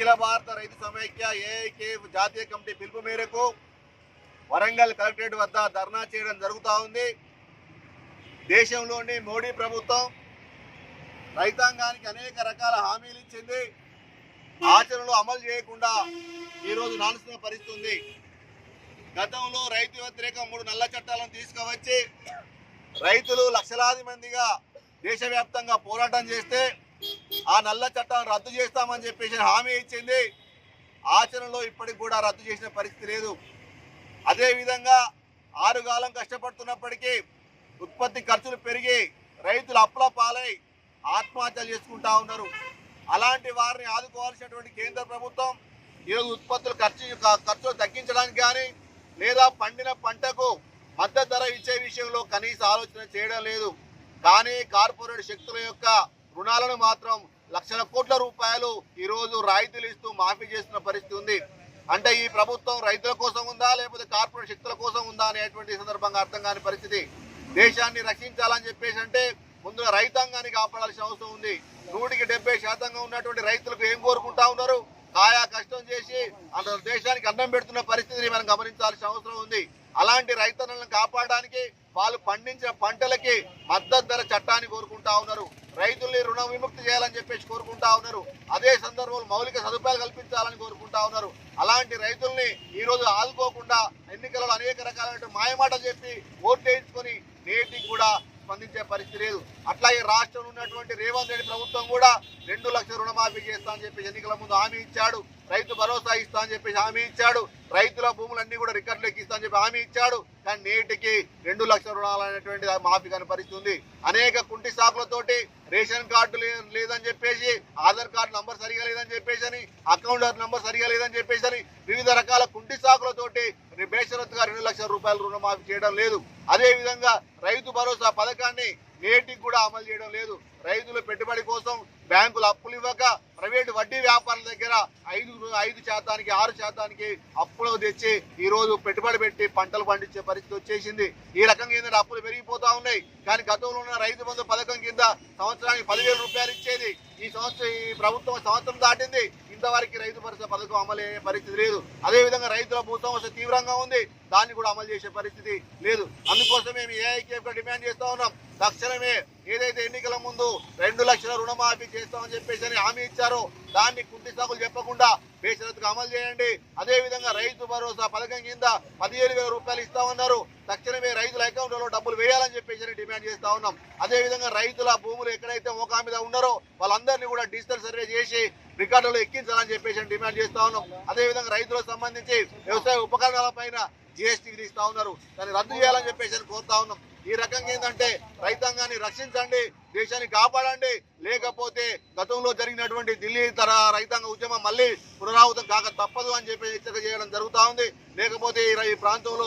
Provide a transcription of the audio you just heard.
అఖిల భారత రైతు సమైక్య ఏఐకే జాతీయ కమిటీ పిలుపు మేరకు వరంగల్ కలెక్టరేట్ వద్ద ధర్నా చేయడం జరుగుతూ ఉంది. దేశంలోని మోడీ ప్రభుత్వం రైతాంగానికి అనేక రకాల హామీలు ఇచ్చింది. ఆచరణలో అమలు చేయకుండా ఈరోజు నాలుస్తున్న పరిస్థితి ఉంది. గతంలో రైతు వ్యతిరేక 3 నల్ల చట్టాలను తీసుకువచ్చి రైతులు లక్షలాది మందిగా దేశవ్యాప్తంగా పోరాటం చేస్తే ఆ నల్ల చట్టాలను రద్దు చేస్తామని చెప్పేసి హామీ ఇచ్చింది. ఆచరణలో ఇప్పటికి కూడా రద్దు చేసిన పరిస్థితి లేదు. అదేవిధంగా 6 కాలం కష్టపడుతున్నప్పటికీ ఉత్పత్తి ఖర్చులు పెరిగి రైతులు అప్పుల పాలై ఆత్మహత్యలు చేసుకుంటా ఉన్నారు. అలాంటి వారిని ఆదుకోవాల్సినటువంటి కేంద్ర ప్రభుత్వం ఈరోజు ఉత్పత్తుల ఖర్చులు తగ్గించడానికి కానీ లేదా పండిన పంటకు మద్దతు ధర ఇచ్చే విషయంలో కనీస ఆలోచన చేయడం లేదు. కానీ కార్పొరేట్ శక్తుల యొక్క రుణాలను మాత్రం లక్షల కోట్ల రూపాయలు ఈరోజు రాయితీలు ఇస్తూ మాఫీ చేస్తున్న పరిస్థితి ఉంది. అంటే ఈ ప్రభుత్వం రైతుల కోసం ఉందా లేకపోతే కార్పొరేట్ శక్తుల కోసం ఉందా అనేటువంటి సందర్భంగా అర్థం కాని పరిస్థితి. దేశాన్ని రక్షించాలని చెప్పేసి అంటే ముందుగా రైతాంగాన్ని కాపాడాల్సిన అవసరం ఉంది. 170% ఉన్నటువంటి రైతులకు ఏం కోరుకుంటా ఉన్నారు? కాయా కష్టం చేసి దేశానికి అన్నం పెడుతున్న పరిస్థితిని మనం గమనించాల్సిన అవసరం ఉంది. అలాంటి రైతన్నలను కాపాడడానికి వాళ్ళు పండించిన పంటలకి మద్దతు ధర చట్టాన్ని కోరుకుంటా ఉన్నారు. రైతుల్ని రుణ విముక్తి చేయాలని చెప్పేసి కోరుకుంటా ఉన్నారు. అదే సందర్భంలో మౌలిక సదుపాయాలు కల్పించాలని కోరుకుంటా ఉన్నారు. అలాంటి రైతుల్ని ఈ రోజు ఆదుకోకుండా ఎన్నికలలో అనేక రకాలైన మాయమాటలు చెప్పి ఓట్లు వేయించుకొని నేటికి కూడా స్పందించే పరిస్థితి లేదు. అట్లాగే రాష్ట్రంలో ఉన్నటువంటి రేవంత్ రెడ్డి ప్రభుత్వం కూడా 2 లక్షల రుణమాఫీ చేస్తా అని చెప్పేసి ఎన్నికల ముందు హామీ ఇచ్చాడు. రైతు భరోసా ఇస్తా అని చెప్పేసి హామీ ఇచ్చాడు. రైతుల భూములన్నీ కూడా రికార్డులోకి ఇస్తా అని చెప్పి హామీ ఇచ్చాడు. కానీ నేటికి 2 లక్షల రుణాలు అనేటువంటి మాఫీ కాని పరిస్థితి ఉంది. అనేక కుంటి సాకులతోటి రేషన్ కార్డు లేదని చెప్పేసి, ఆధార్ కార్డు నంబర్ సరిగా లేదని చెప్పేసి, అకౌంట్ నంబర్ సరిగా లేదని చెప్పేసి వివిధ రకాల కుంటి సాకులతోటి బేషరత్తుగా 2 లక్షల రూపాయలు రుణమాఫీ చేయడం లేదు. అదే విధంగా రైతు భరోసా పథకాన్ని నేటికి కూడా అమలు చేయడం లేదు. రైతులు పెట్టుబడి కోసం బ్యాంకులు అప్పులు ఇవ్వక ప్రైవేటు వడ్డీ వ్యాపారుల దగ్గర 5% 6% అప్పులు తెచ్చి ఈ రోజు పెట్టుబడి పెట్టి పంటలు పండించే పరిస్థితి వచ్చేసింది. ఈ రకంగా ఏంటంటే అప్పులు పెరిగిపోతా ఉన్నాయి. కానీ గతంలో ఉన్న రైతు బంధు పథకం కింద సంవత్సరానికి 10,000 రూపాయలు ఇచ్చేది. ఈ ప్రభుత్వం సంవత్సరం దాటింది, ఇంతవరకు రైతు భరోసా పథకం అమలు అయ్యే పరిస్థితి లేదు. అదేవిధంగా రైతుల భూ సమస్య తీవ్రంగా ఉంది, దాన్ని కూడా అమలు చేసే పరిస్థితి లేదు. అందుకోసం మేము ఏఐకేఎఫ్ డిమాండ్ చేస్తా ఉన్నాం. తక్షణమే ఏదైతే ఎన్నికల ముందు 2 లక్షల రుణమాఫీ చేస్తామని చెప్పేసి హామీ ఇచ్చారో దాన్ని కుంటి సాకులు చెప్పకుండా బేషరతుగా అమలు చేయండి. అదేవిధంగా రైతు భరోసా పథకం కింద 17,000 రూపాయలు ఇస్తామన్నారు. తక్షణమే రైతుల అకౌంట్లలో డబ్బులు వేయాలని చెప్పేసి డిమాండ్ చేస్తా ఉన్నాం. అదేవిధంగా రైతుల భూములు ఎక్కడైతే మోకా మీద ఉన్నారో వాళ్ళందరినీ కూడా డిజిటల్ సర్వే చేసి రికార్డులో ఎక్కించాలని చెప్పేసి డిమాండ్ చేస్తా ఉన్నాం. అదేవిధంగా రైతులకు సంబంధించి వ్యవసాయ ఉపకరణాల పైన GST విధిస్తా ఉన్నారు, దాన్ని రద్దు చేయాలని చెప్పేసి కోరుతా ఉన్నాం. ఈ రకంగా ఏంటంటే రైతాంగాన్ని రక్షించండి, దేశాన్ని కాపాడండి, లేకపోతే గతంలో జరిగినటువంటి ఢిల్లీ రైతాంగ ఉద్యమం మళ్ళీ పునరావృతం కాక తప్పదు అని చెప్పి హెచ్చరిక చేయడం జరుగుతూ ఉంది. లేకపోతే ఈ ప్రాంతంలో